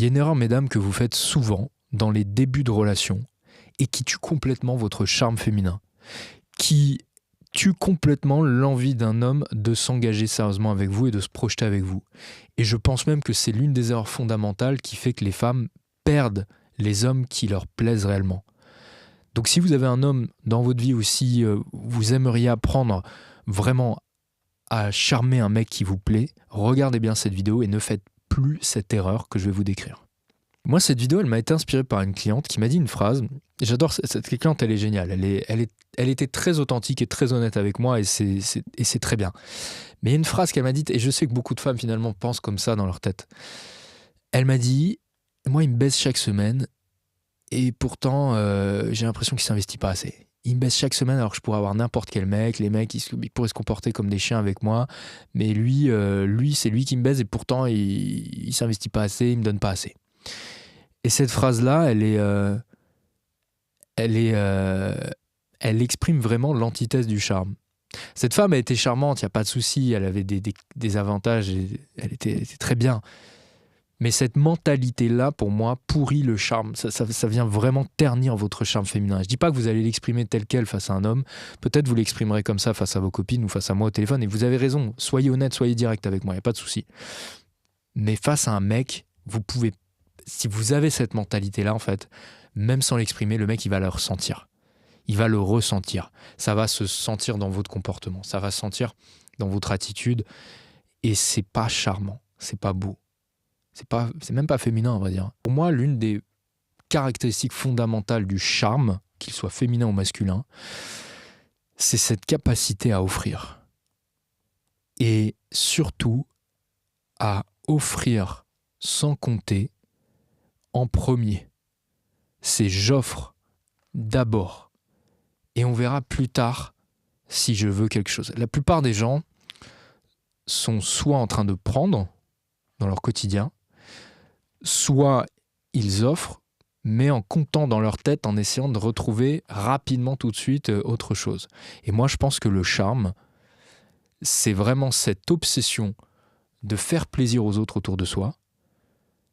Il y a une erreur, mesdames, que vous faites souvent dans les débuts de relation et qui tue complètement votre charme féminin, qui tue complètement l'envie d'un homme de s'engager sérieusement avec vous et de se projeter avec vous. Et je pense même que c'est l'une des erreurs fondamentales qui fait que les femmes perdent les hommes qui leur plaisent réellement. Donc si vous avez un homme dans votre vie ou si vous aimeriez apprendre vraiment à charmer un mec qui vous plaît, regardez bien cette vidéo et ne faites plus cette erreur que je vais vous décrire. Moi, cette vidéo, elle m'a été inspirée par une cliente qui m'a dit une phrase. J'adore cette cliente, elle est géniale. Elle était très authentique et très honnête avec moi et c'est très bien. Mais il y a une phrase qu'elle m'a dite, et je sais que beaucoup de femmes finalement pensent comme ça dans leur tête. Elle m'a dit, moi, il me baise chaque semaine et pourtant, j'ai l'impression qu'il ne s'investit pas assez. Il me baise chaque semaine alors que je pourrais avoir n'importe quel mec. Les mecs, ils pourraient se comporter comme des chiens avec moi. Mais lui, c'est lui qui me baise et pourtant, il ne s'investit pas assez, il ne me donne pas assez. Et cette phrase-là, elle exprime vraiment l'antithèse du charme. Cette femme a été charmante, il n'y a pas de souci, elle avait des avantages, elle était très bien. Mais cette mentalité-là, pour moi, pourrit le charme. Ça vient vraiment ternir votre charme féminin. Je ne dis pas que vous allez l'exprimer tel quel face à un homme. Peut-être vous l'exprimerez comme ça face à vos copines ou face à moi au téléphone. Et vous avez raison, soyez honnête, soyez direct avec moi, il n'y a pas de souci. Mais face à un mec, vous pouvez... Si vous avez cette mentalité-là, en fait, même sans l'exprimer, le mec, il va le ressentir. Il va le ressentir. Ça va se sentir dans votre comportement. Ça va se sentir dans votre attitude. Et c'est pas charmant. C'est pas beau. C'est même pas féminin, on va dire. Pour moi, l'une des caractéristiques fondamentales du charme, qu'il soit féminin ou masculin, c'est cette capacité à offrir. Et surtout, à offrir sans compter en premier. C'est j'offre d'abord. Et on verra plus tard si je veux quelque chose. La plupart des gens sont soit en train de prendre dans leur quotidien, soit ils offrent, mais en comptant dans leur tête, en essayant de retrouver rapidement tout de suite autre chose. Et moi, je pense que le charme, c'est vraiment cette obsession de faire plaisir aux autres autour de soi,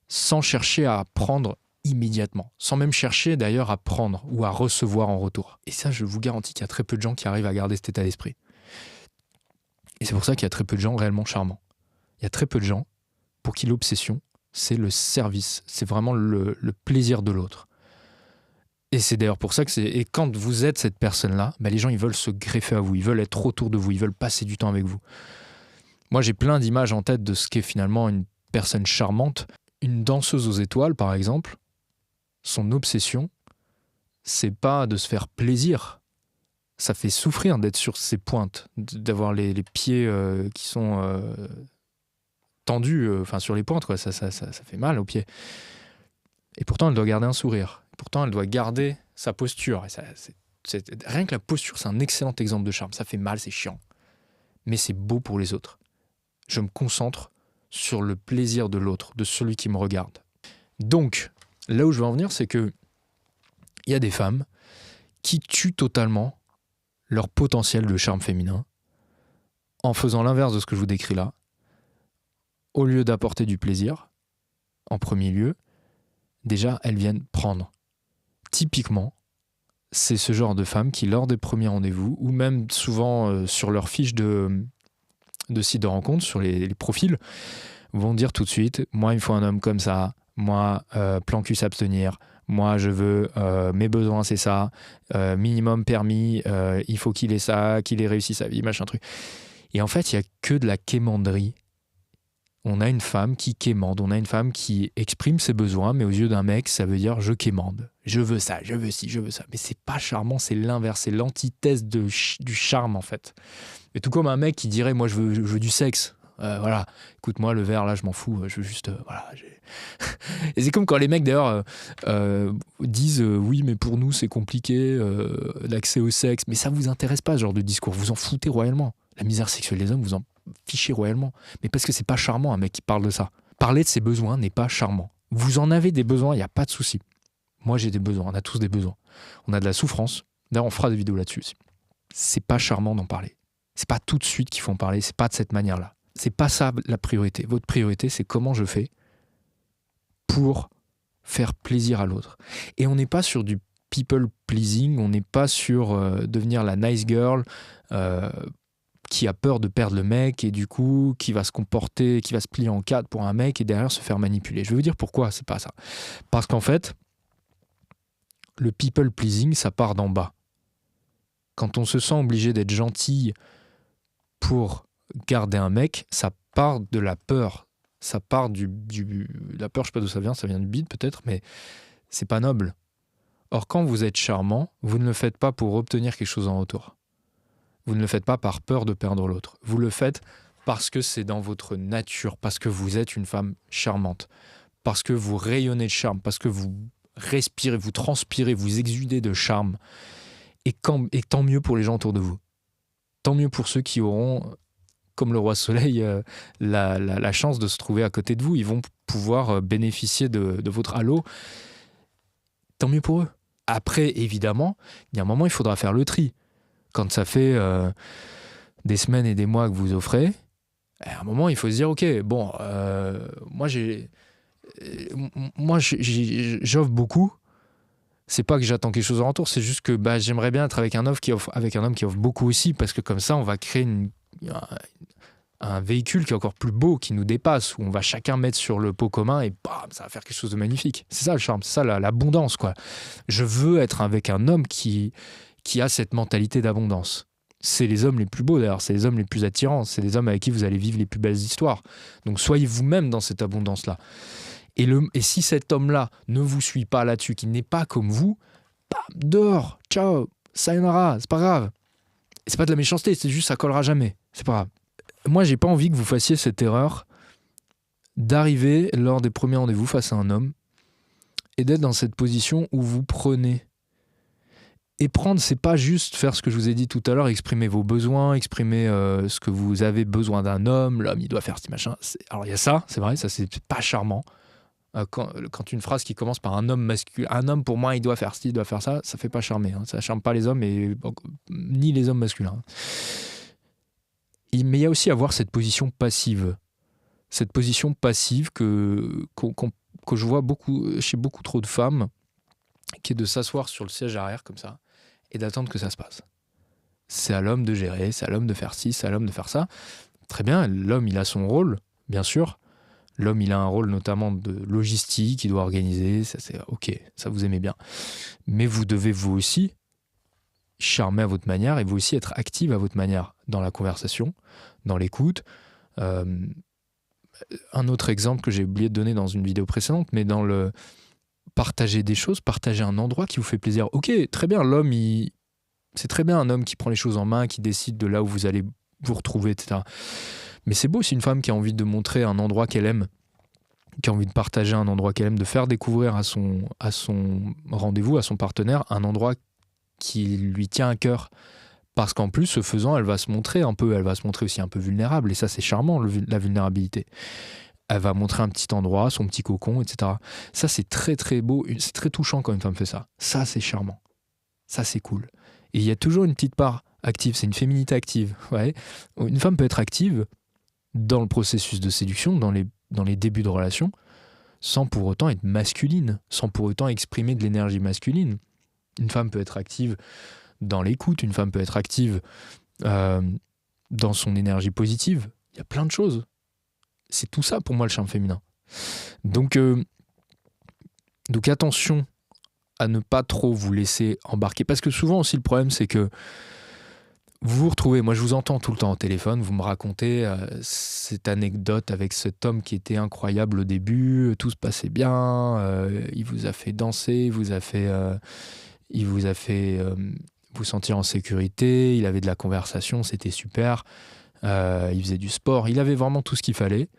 sans chercher à prendre immédiatement, sans même chercher d'ailleurs à prendre ou à recevoir en retour. Et ça, je vous garantis qu'il y a très peu de gens qui arrivent à garder cet état d'esprit. Et c'est pour ça qu'il y a très peu de gens réellement charmants. Il y a très peu de gens pour qui l'obsession, c'est le service, c'est vraiment le plaisir de l'autre. Et c'est d'ailleurs pour ça que et quand vous êtes cette personne-là, les gens, ils veulent se greffer à vous, ils veulent être autour de vous, ils veulent passer du temps avec vous. Moi, j'ai plein d'images en tête de ce qu'est finalement une personne charmante. Une danseuse aux étoiles, par exemple, son obsession, c'est pas de se faire plaisir. Ça fait souffrir d'être sur ses pointes, d'avoir les pieds qui sont tendus sur les pointes, quoi. Ça fait mal aux pieds. Et pourtant, elle doit garder un sourire. Pourtant, elle doit garder sa posture. Et rien que la posture, c'est un excellent exemple de charme. Ça fait mal, c'est chiant. Mais c'est beau pour les autres. Je me concentre sur le plaisir de l'autre, de celui qui me regarde. Donc, là où je veux en venir, c'est que il y a des femmes qui tuent totalement leur potentiel de charme féminin en faisant l'inverse de ce que je vous décris là. Au lieu d'apporter du plaisir, en premier lieu, déjà, elles viennent prendre. Typiquement, c'est ce genre de femmes qui, lors des premiers rendez-vous, ou même souvent sur leur fiche de site de rencontre, sur les profils, vont dire tout de suite, moi, il me faut un homme comme ça, moi, plan cul s'abstenir, moi, je veux, mes besoins, c'est ça, minimum permis, il faut qu'il ait ça, qu'il ait réussi sa vie, machin truc. Et en fait, il n'y a que de la quémanderie. On a une femme qui quémande, on a une femme qui exprime ses besoins, mais aux yeux d'un mec, ça veut dire je quémande. Je veux ça, je veux ci, je veux ça. Mais c'est pas charmant, c'est l'inverse, c'est l'antithèse du charme en fait. Mais tout comme un mec qui dirait moi je veux du sexe. Voilà, écoute-moi le verre là, je m'en fous, je veux juste. Voilà. Et c'est comme quand les mecs d'ailleurs disent oui, mais pour nous c'est compliqué l'accès au sexe. Mais ça vous intéresse pas ce genre de discours, vous en foutez royalement. La misère sexuelle des hommes, vous en fichez royalement. Mais parce que c'est pas charmant un mec qui parle de ça. Parler de ses besoins n'est pas charmant. Vous en avez des besoins, il n'y a pas de souci. Moi j'ai des besoins, on a tous des besoins. On a de la souffrance. D'ailleurs on fera des vidéos là-dessus aussi. C'est pas charmant d'en parler. C'est pas tout de suite qu'il faut en parler, c'est pas de cette manière-là. C'est pas ça la priorité. Votre priorité, c'est comment je fais pour faire plaisir à l'autre. Et on n'est pas sur du people pleasing, on n'est pas sur devenir la nice girl qui a peur de perdre le mec et du coup qui va se comporter, qui va se plier en quatre pour un mec et derrière se faire manipuler. Je vais vous dire pourquoi c'est pas ça. Parce qu'en fait, le people pleasing, ça part d'en bas. Quand on se sent obligé d'être gentil pour garder un mec, ça part de la peur. Ça part la peur, je sais pas d'où ça vient du bide peut-être, mais c'est pas noble. Or, quand vous êtes charmant, vous ne le faites pas pour obtenir quelque chose en retour. Vous ne le faites pas par peur de perdre l'autre. Vous le faites parce que c'est dans votre nature, parce que vous êtes une femme charmante, parce que vous rayonnez de charme, parce que vous respirez, vous transpirez, vous exudez de charme. Et tant mieux pour les gens autour de vous. Tant mieux pour ceux qui auront, comme le roi soleil, la chance de se trouver à côté de vous. Ils vont pouvoir bénéficier de votre halo. Tant mieux pour eux. Après, évidemment, il y a un moment, il faudra faire le tri. Quand ça fait des semaines et des mois que vous offrez, à un moment, il faut se dire, ok, bon, moi, j'offre beaucoup. C'est pas que j'attends quelque chose en retour, c'est juste que j'aimerais bien être avec un homme qui offre beaucoup aussi, parce que comme ça, on va créer un véhicule qui est encore plus beau, qui nous dépasse, où on va chacun mettre sur le pot commun et bam, ça va faire quelque chose de magnifique. C'est ça le charme, c'est ça l'abondance, quoi. Je veux être avec un homme qui a cette mentalité d'abondance. C'est les hommes les plus beaux d'ailleurs, c'est les hommes les plus attirants, c'est les hommes avec qui vous allez vivre les plus belles histoires. Donc soyez vous-même dans cette abondance-là. Et si cet homme-là ne vous suit pas là-dessus, qu'il n'est pas comme vous, bam, dehors, ciao, sayonara, c'est pas grave. C'est pas de la méchanceté, c'est juste ça collera jamais, c'est pas grave. Moi, j'ai pas envie que vous fassiez cette erreur d'arriver lors des premiers rendez-vous face à un homme et d'être dans cette position où vous prenez. Et prendre, c'est pas juste faire ce que je vous ai dit tout à l'heure, exprimer vos besoins, exprimer ce que vous avez besoin d'un homme, l'homme il doit faire ce machin. Alors il y a ça, c'est vrai, ça c'est pas charmant. Quand une phrase qui commence par un homme masculin, un homme pour moi il doit faire ci, il doit faire ça, ça fait pas charmer. Hein. Ça charme pas les hommes, ni les hommes masculins. Mais il y a aussi avoir cette position passive. Cette position passive que je vois chez beaucoup trop de femmes, qui est de s'asseoir sur le siège arrière comme ça et d'attendre que ça se passe. C'est à l'homme de gérer, c'est à l'homme de faire ci, c'est à l'homme de faire ça. Très bien, l'homme il a son rôle, bien sûr. L'homme il a un rôle notamment de logistique, il doit organiser, ça c'est ok, ça vous aimez bien. Mais vous devez vous aussi charmer à votre manière et vous aussi être active à votre manière dans la conversation, dans l'écoute. Un autre exemple que j'ai oublié de donner dans une vidéo précédente, mais dans le partager des choses, partager un endroit qui vous fait plaisir. Ok, très bien, c'est très bien un homme qui prend les choses en main, qui décide de là où vous allez vous retrouver, etc. Mais c'est beau, c'est une femme qui a envie de montrer un endroit qu'elle aime, qui a envie de partager un endroit qu'elle aime, de faire découvrir à son rendez-vous, à son partenaire, un endroit qui lui tient à cœur. Parce qu'en plus, ce faisant, elle va se montrer aussi un peu vulnérable. Et ça, c'est charmant, la vulnérabilité. Elle va montrer un petit endroit, son petit cocon, etc. Ça, c'est très, très beau. C'est très touchant quand une femme fait ça. Ça, c'est charmant. Ça, c'est cool. Et il y a toujours une petite part active. C'est une féminité active. Ouais. Une femme peut être active dans le processus de séduction, dans les débuts de relation, sans pour autant être masculine, sans pour autant exprimer de l'énergie masculine. Une femme peut être active dans l'écoute, une femme peut être active dans son énergie positive. Il y a plein de choses. C'est tout ça pour moi le charme féminin. Donc attention à ne pas trop vous laisser embarquer. Parce que souvent aussi le problème c'est que vous vous retrouvez, moi je vous entends tout le temps au téléphone, vous me racontez cette anecdote avec cet homme qui était incroyable au début, tout se passait bien, il vous a fait danser, il vous a fait vous sentir en sécurité, il avait de la conversation, c'était super, il faisait du sport, il avait vraiment tout ce qu'il fallait.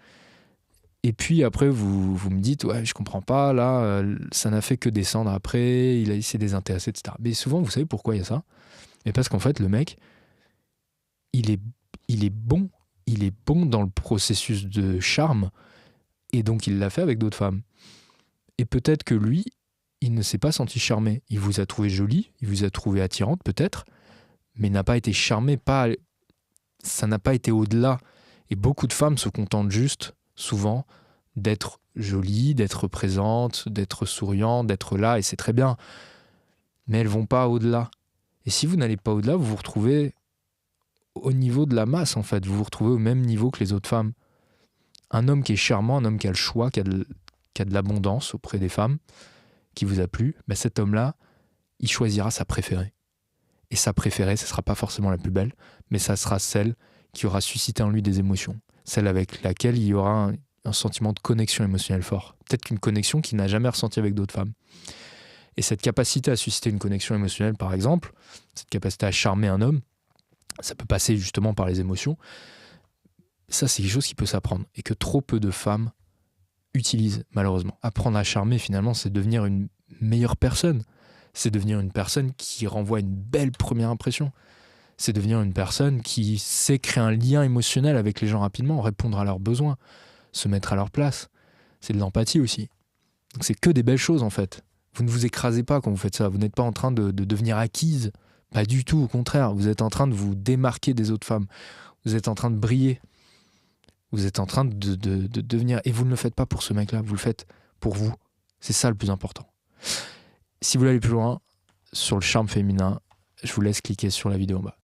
Et puis après, vous me dites, ouais, je comprends pas, là, ça n'a fait que descendre après, il s'est désintéressé, etc. Mais souvent, vous savez pourquoi il y a ça ? Mais parce qu'en fait, le mec, il est bon dans le processus de charme, et donc il l'a fait avec d'autres femmes. Et peut-être que lui, il ne s'est pas senti charmé. Il vous a trouvé jolie, il vous a trouvé attirante peut-être, mais il n'a pas été charmé, ça n'a pas été au-delà. Et beaucoup de femmes se contentent juste, souvent, d'être jolie, d'être présente, d'être souriante, d'être là, et c'est très bien. Mais elles vont pas au-delà. Et si vous n'allez pas au-delà, vous vous retrouvez au niveau de la masse, en fait. Vous vous retrouvez au même niveau que les autres femmes. Un homme qui est charmant, un homme qui a le choix, qui a de l'abondance auprès des femmes, qui vous a plu, ben cet homme-là, il choisira sa préférée. Et sa préférée, ce ne sera pas forcément la plus belle, mais ça sera celle qui aura suscité en lui des émotions. Celle avec laquelle il y aura un sentiment de connexion émotionnelle fort. Peut-être qu'une connexion qu'il n'a jamais ressentie avec d'autres femmes. Et cette capacité à susciter une connexion émotionnelle, par exemple, cette capacité à charmer un homme, ça peut passer justement par les émotions. Ça, c'est quelque chose qui peut s'apprendre et que trop peu de femmes utilisent, malheureusement. Apprendre à charmer, finalement, c'est devenir une meilleure personne. C'est devenir une personne qui renvoie une belle première impression. C'est devenir une personne qui sait créer un lien émotionnel avec les gens rapidement, répondre à leurs besoins, se mettre à leur place. C'est de l'empathie aussi. Donc c'est que des belles choses, en fait. Vous ne vous écrasez pas quand vous faites ça. Vous n'êtes pas en train de devenir acquise. Pas du tout, au contraire. Vous êtes en train de vous démarquer des autres femmes. Vous êtes en train de briller. Vous êtes en train de devenir... Et vous ne le faites pas pour ce mec-là, vous le faites pour vous. C'est ça le plus important. Si vous voulez aller plus loin sur le charme féminin, je vous laisse cliquer sur la vidéo en bas.